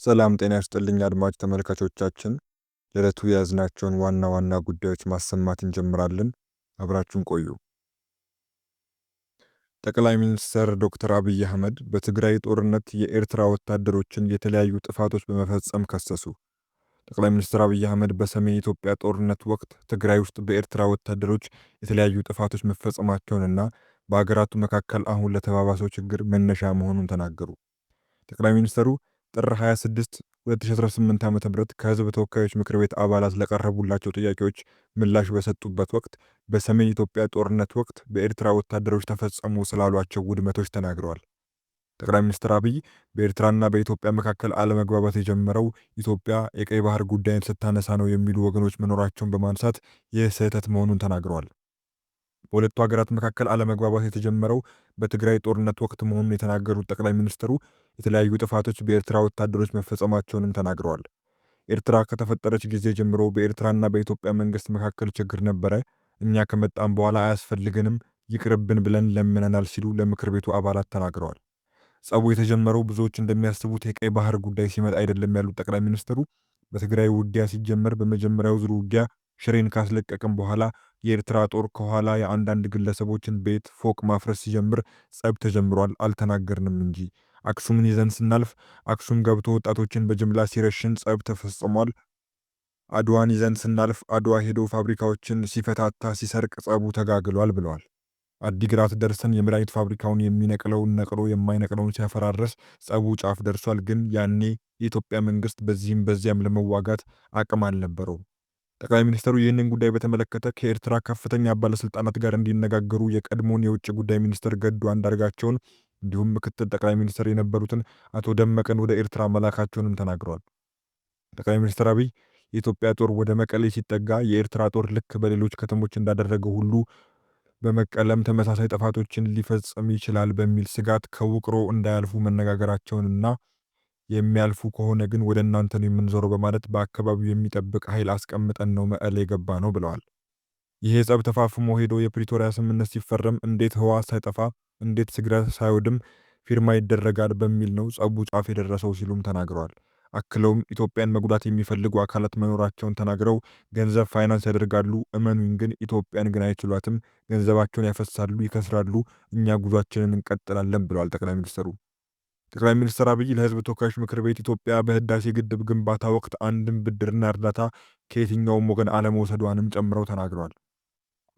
ሰላም ጤና ይስጥልኝ አድማጭ ተመልካቾቻችን፣ ለዕለቱ የያዝናቸውን ዋና ዋና ጉዳዮች ማሰማት እንጀምራለን። አብራችሁን ቆዩ። ጠቅላይ ሚኒስትር ዶክተር አብይ አህመድ በትግራይ ጦርነት የኤርትራ ወታደሮችን የተለያዩ ጥፋቶች በመፈጸም ከሰሱ። ጠቅላይ ሚኒስትር አብይ አህመድ በሰሜን ኢትዮጵያ ጦርነት ወቅት ትግራይ ውስጥ በኤርትራ ወታደሮች የተለያዩ ጥፋቶች መፈጸማቸውንና በአገራቱ መካከል አሁን ለተባባሰው ችግር መነሻ መሆኑን ተናገሩ። ጠቅላይ ሚኒስትሩ ጥር 26 2018 ዓ.ም ከህዝብ ተወካዮች ምክር ቤት አባላት ለቀረቡላቸው ጥያቄዎች ምላሽ በሰጡበት ወቅት በሰሜን ኢትዮጵያ ጦርነት ወቅት በኤርትራ ወታደሮች ተፈጸሙ ስላሏቸው ውድመቶች ተናግረዋል። ጠቅላይ ሚኒስትር አብይ በኤርትራና በኢትዮጵያ መካከል አለመግባባት የጀመረው ኢትዮጵያ የቀይ ባህር ጉዳይን ስታነሳ ነው የሚሉ ወገኖች መኖራቸውን በማንሳት ይህ ስህተት መሆኑን ተናግረዋል። በሁለቱ ሀገራት መካከል አለመግባባት የተጀመረው በትግራይ ጦርነት ወቅት መሆኑን የተናገሩት ጠቅላይ ሚኒስትሩ የተለያዩ ጥፋቶች በኤርትራ ወታደሮች መፈጸማቸውንም ተናግረዋል። ኤርትራ ከተፈጠረች ጊዜ ጀምሮ በኤርትራና በኢትዮጵያ መንግስት መካከል ችግር ነበረ። እኛ ከመጣን በኋላ አያስፈልገንም፣ ይቅርብን ብለን ለምነናል ሲሉ ለምክር ቤቱ አባላት ተናግረዋል። ጸቡ የተጀመረው ብዙዎች እንደሚያስቡት የቀይ ባህር ጉዳይ ሲመጣ አይደለም ያሉት ጠቅላይ ሚኒስትሩ በትግራይ ውጊያ ሲጀመር በመጀመሪያው ዙር ውጊያ ሽሬን ካስለቀቅም በኋላ የኤርትራ ጦር ከኋላ የአንዳንድ ግለሰቦችን ቤት ፎቅ ማፍረስ ሲጀምር ጸብ ተጀምሯል፣ አልተናገርንም እንጂ። አክሱምን ይዘን ስናልፍ አክሱም ገብቶ ወጣቶችን በጅምላ ሲረሽን ጸብ ተፈጽሟል። አድዋን ይዘን ስናልፍ አድዋ ሄዶ ፋብሪካዎችን ሲፈታታ ሲሰርቅ ጸቡ ተጋግሏል ብለዋል። አዲግራት ደርሰን የመድኃኒት ፋብሪካውን የሚነቅለውን ነቅሎ የማይነቅለውን ሲያፈራረስ ጸቡ ጫፍ ደርሷል። ግን ያኔ የኢትዮጵያ መንግስት በዚህም በዚያም ለመዋጋት አቅም አልነበረውም። ጠቅላይ ሚኒስትሩ ይህንን ጉዳይ በተመለከተ ከኤርትራ ከፍተኛ ባለስልጣናት ጋር እንዲነጋገሩ የቀድሞውን የውጭ ጉዳይ ሚኒስትር ገዱ አንዳርጋቸውን እንዲሁም ምክትል ጠቅላይ ሚኒስትር የነበሩትን አቶ ደመቀን ወደ ኤርትራ መላካቸውንም ተናግረዋል። ጠቅላይ ሚኒስትር አብይ የኢትዮጵያ ጦር ወደ መቀሌ ሲጠጋ የኤርትራ ጦር ልክ በሌሎች ከተሞች እንዳደረገው ሁሉ በመቀለም ተመሳሳይ ጥፋቶችን ሊፈጽም ይችላል በሚል ስጋት ከውቅሮ እንዳያልፉ መነጋገራቸውንና የሚያልፉ ከሆነ ግን ወደ እናንተ ነው የምንዞረው በማለት በአካባቢው የሚጠብቅ ኃይል አስቀምጠን ነው መቀሌ የገባ ነው ብለዋል። ይሄ ጸብ ተፋፍሞ ሄዶ የፕሪቶሪያ ስምምነት ሲፈረም እንዴት ህወሓት ሳይጠፋ እንዴት ትግራይ ሳይወድም ፊርማ ይደረጋል በሚል ነው ጸቡ ጫፍ የደረሰው ሲሉም ተናግረዋል። አክለውም ኢትዮጵያን መጉዳት የሚፈልጉ አካላት መኖራቸውን ተናግረው ገንዘብ ፋይናንስ ያደርጋሉ፣ እመኑኝ ግን ኢትዮጵያን ግን አይችሏትም፣ ገንዘባቸውን ያፈሳሉ፣ ይከስራሉ፣ እኛ ጉዟችንን እንቀጥላለን ብለዋል ጠቅላይ ሚኒስትሩ። ጠቅላይ ሚኒስትር አብይ ለህዝብ ተወካዮች ምክር ቤት ኢትዮጵያ በህዳሴ ግድብ ግንባታ ወቅት አንድም ብድርና እርዳታ ከየትኛውም ወገን አለመውሰዷንም ጨምረው ተናግረዋል።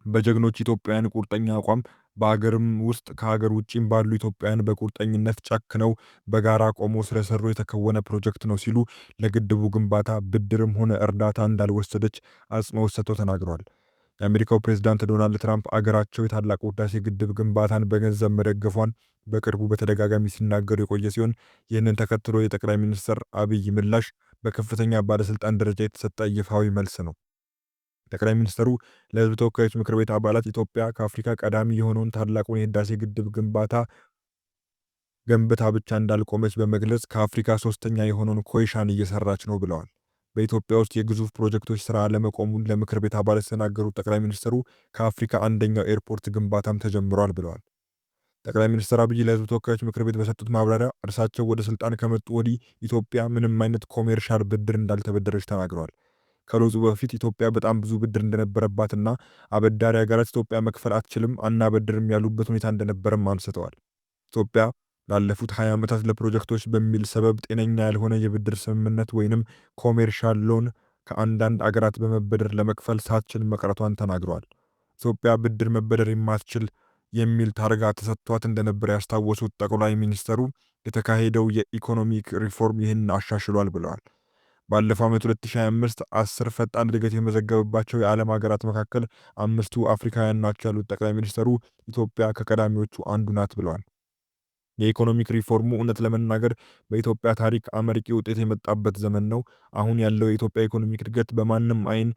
በጀግኖች ኢትዮጵያውያን ቁርጠኛ አቋም በሀገርም ውስጥ ከሀገር ውጭም ባሉ ኢትዮጵያውያን በቁርጠኝነት ጨክነው በጋራ ቆሞ ስለሰሩ የተከወነ ፕሮጀክት ነው ሲሉ ለግድቡ ግንባታ ብድርም ሆነ እርዳታ እንዳልወሰደች አጽንኦት ሰጥተው ተናግረዋል። የአሜሪካው ፕሬዝዳንት ዶናልድ ትራምፕ አገራቸው የታላቁ ህዳሴ ግድብ ግንባታን በገንዘብ መደገፏን በቅርቡ በተደጋጋሚ ሲናገሩ የቆየ ሲሆን ይህንን ተከትሎ የጠቅላይ ሚኒስትር አብይ ምላሽ በከፍተኛ ባለስልጣን ደረጃ የተሰጠ ይፋዊ መልስ ነው። ጠቅላይ ሚኒስትሩ ለህዝብ ተወካዮች ምክር ቤት አባላት ኢትዮጵያ ከአፍሪካ ቀዳሚ የሆነውን ታላቁን የህዳሴ ግድብ ግንባታ ገንብታ ብቻ እንዳልቆመች በመግለጽ ከአፍሪካ ሶስተኛ የሆነውን ኮይሻን እየሰራች ነው ብለዋል። በኢትዮጵያ ውስጥ የግዙፍ ፕሮጀክቶች ስራ አለመቆሙን ለምክር ቤት አባላት የተናገሩት ጠቅላይ ሚኒስትሩ ከአፍሪካ አንደኛው ኤርፖርት ግንባታም ተጀምሯል ብለዋል። ጠቅላይ ሚኒስትር አብይ ለህዝብ ተወካዮች ምክር ቤት በሰጡት ማብራሪያ እርሳቸው ወደ ስልጣን ከመጡ ወዲህ ኢትዮጵያ ምንም አይነት ኮሜርሻል ብድር እንዳልተበደረች ተናግረዋል። ከለውጡ በፊት ኢትዮጵያ በጣም ብዙ ብድር እንደነበረባትና አበዳሪ ሀገራት ኢትዮጵያ መክፈል አትችልም አናበድርም ያሉበት ሁኔታ እንደነበረም አንስተዋል። ኢትዮጵያ ላለፉት 20 ዓመታት ለፕሮጀክቶች በሚል ሰበብ ጤነኛ ያልሆነ የብድር ስምምነት ወይንም ኮሜርሻል ሎን ከአንዳንድ አገራት በመበደር ለመክፈል ሳትችል መቅረቷን ተናግረዋል። ኢትዮጵያ ብድር መበደር የማትችል የሚል ታርጋ ተሰጥቷት እንደነበር ያስታወሱት ጠቅላይ ሚኒስትሩ የተካሄደው የኢኮኖሚክ ሪፎርም ይህን አሻሽሏል ብለዋል። ባለፈው ዓመት 2025 10 ፈጣን እድገት የመዘገበባቸው የዓለም ሀገራት መካከል 5ቱ አፍሪካውያን ናቸው ያሉት ጠቅላይ ሚኒስትሩ ኢትዮጵያ ከቀዳሚዎቹ አንዱ ናት ብለዋል። የኢኮኖሚክ ሪፎርሙ እውነት ለመናገር በኢትዮጵያ ታሪክ አመርቂ ውጤት የመጣበት ዘመን ነው። አሁን ያለው የኢትዮጵያ ኢኮኖሚክ እድገት በማንም አይን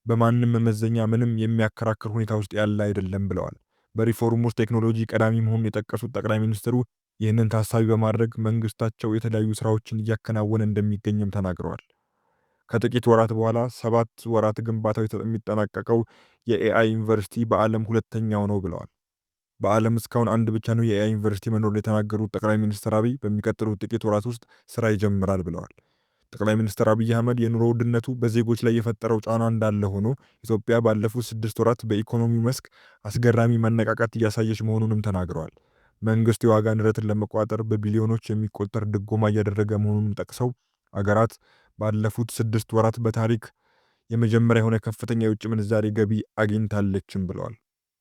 በማንም መመዘኛ ምንም የሚያከራክር ሁኔታ ውስጥ ያለ አይደለም ብለዋል። በሪፎርም ውስጥ ቴክኖሎጂ ቀዳሚ መሆኑን የጠቀሱት ጠቅላይ ሚኒስትሩ ይህንን ታሳቢ በማድረግ መንግስታቸው የተለያዩ ስራዎችን እያከናወነ እንደሚገኝም ተናግረዋል። ከጥቂት ወራት በኋላ 7 ወራት ግንባታው የሚጠናቀቀው የኤአይ ዩኒቨርሲቲ በዓለም ሁለተኛው ነው ብለዋል። በዓለም እስካሁን አንድ ብቻ ነው የኤአይ ዩኒቨርሲቲ መኖሩን የተናገሩት ጠቅላይ ሚኒስትር አብይ በሚቀጥሉት ጥቂት ወራት ውስጥ ስራ ይጀምራል ብለዋል። ጠቅላይ ሚኒስትር አብይ አህመድ የኑሮ ውድነቱ በዜጎች ላይ የፈጠረው ጫና እንዳለ ሆኖ ኢትዮጵያ ባለፉት 6 ወራት በኢኮኖሚው መስክ አስገራሚ መነቃቃት እያሳየች መሆኑንም ተናግረዋል። መንግስት የዋጋ ንረትን ለመቆጣጠር በቢሊዮኖች የሚቆጠር ድጎማ እያደረገ መሆኑንም ጠቅሰው አገራት ባለፉት 6 ወራት በታሪክ የመጀመሪያ የሆነ ከፍተኛ የውጭ ምንዛሬ ገቢ አግኝታለችም ብለዋል።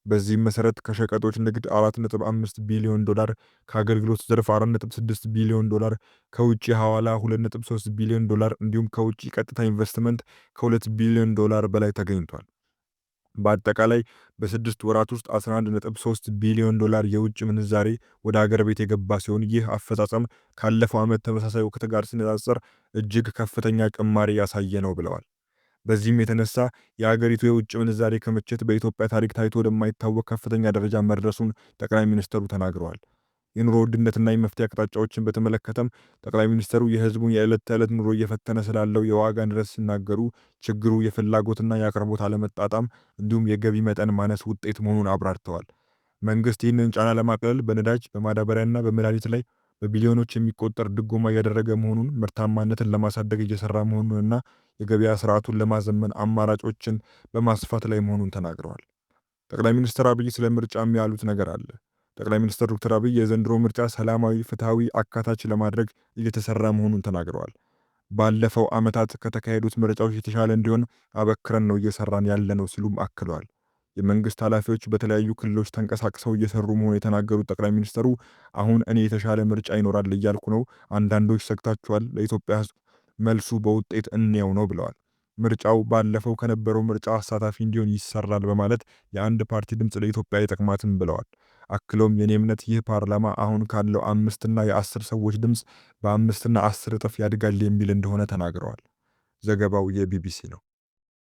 በዚህም መሰረት ከሸቀጦች ንግድ 4.5 ቢሊዮን ዶላር፣ ከአገልግሎት ዘርፍ 4.6 ቢሊዮን ዶላር፣ ከውጭ ሐዋላ 2.3 ቢሊዮን ዶላር እንዲሁም ከውጭ ቀጥታ ኢንቨስትመንት ከ2 ቢሊዮን ዶላር በላይ ተገኝቷል። በአጠቃላይ በ6 ወራት ውስጥ 11.3 ቢሊዮን ዶላር የውጭ ምንዛሬ ወደ አገር ቤት የገባ ሲሆን ይህ አፈጻጸም ካለፈው ዓመት ተመሳሳይ ወቅት ጋር ሲነጻጸር እጅግ ከፍተኛ ጭማሪ ያሳየ ነው ብለዋል። በዚህም የተነሳ የአገሪቱ የውጭ ምንዛሬ ክምችት በኢትዮጵያ ታሪክ ታይቶ ወደማይታወቅ ከፍተኛ ደረጃ መድረሱን ጠቅላይ ሚኒስትሩ ተናግረዋል። የኑሮ ውድነትና የመፍትሄ አቅጣጫዎችን በተመለከተም ጠቅላይ ሚኒስትሩ የሕዝቡን የዕለት ተዕለት ኑሮ እየፈተነ ስላለው የዋጋ ንረት ሲናገሩ ችግሩ የፍላጎትና የአቅርቦት አለመጣጣም እንዲሁም የገቢ መጠን ማነስ ውጤት መሆኑን አብራርተዋል። መንግስት ይህንን ጫና ለማቅለል በነዳጅ በማዳበሪያና በመድኃኒት ላይ በቢሊዮኖች የሚቆጠር ድጎማ እያደረገ መሆኑን፣ ምርታማነትን ለማሳደግ እየሰራ መሆኑንና የገበያ ስርዓቱን ለማዘመን አማራጮችን በማስፋት ላይ መሆኑን ተናግረዋል። ጠቅላይ ሚኒስትር አብይ ስለ ምርጫም ያሉት ነገር አለ። ጠቅላይ ሚኒስትር ዶክተር አብይ የዘንድሮ ምርጫ ሰላማዊ፣ ፍትሐዊ፣ አካታች ለማድረግ እየተሰራ መሆኑን ተናግረዋል። ባለፈው ዓመታት ከተካሄዱት ምርጫዎች የተሻለ እንዲሆን አበክረን ነው እየሰራን ያለ ነው ሲሉም አክለዋል። የመንግስት ኃላፊዎች በተለያዩ ክልሎች ተንቀሳቅሰው እየሰሩ መሆኑን የተናገሩት ጠቅላይ ሚኒስትሩ አሁን እኔ የተሻለ ምርጫ ይኖራል እያልኩ ነው፣ አንዳንዶች ሰግታችኋል፣ ለኢትዮጵያ ሕዝብ መልሱ በውጤት እንየው ነው ብለዋል። ምርጫው ባለፈው ከነበረው ምርጫ አሳታፊ እንዲሆን ይሰራል በማለት የአንድ ፓርቲ ድምፅ ለኢትዮጵያ አይጠቅማትም ብለዋል። አክለውም የኔ እምነት ይህ ፓርላማ አሁን ካለው 5 እና የ10 ሰዎች ድምፅ በ5 እና 10 እጥፍ ያድጋል የሚል እንደሆነ ተናግረዋል። ዘገባው የቢቢሲ ነው።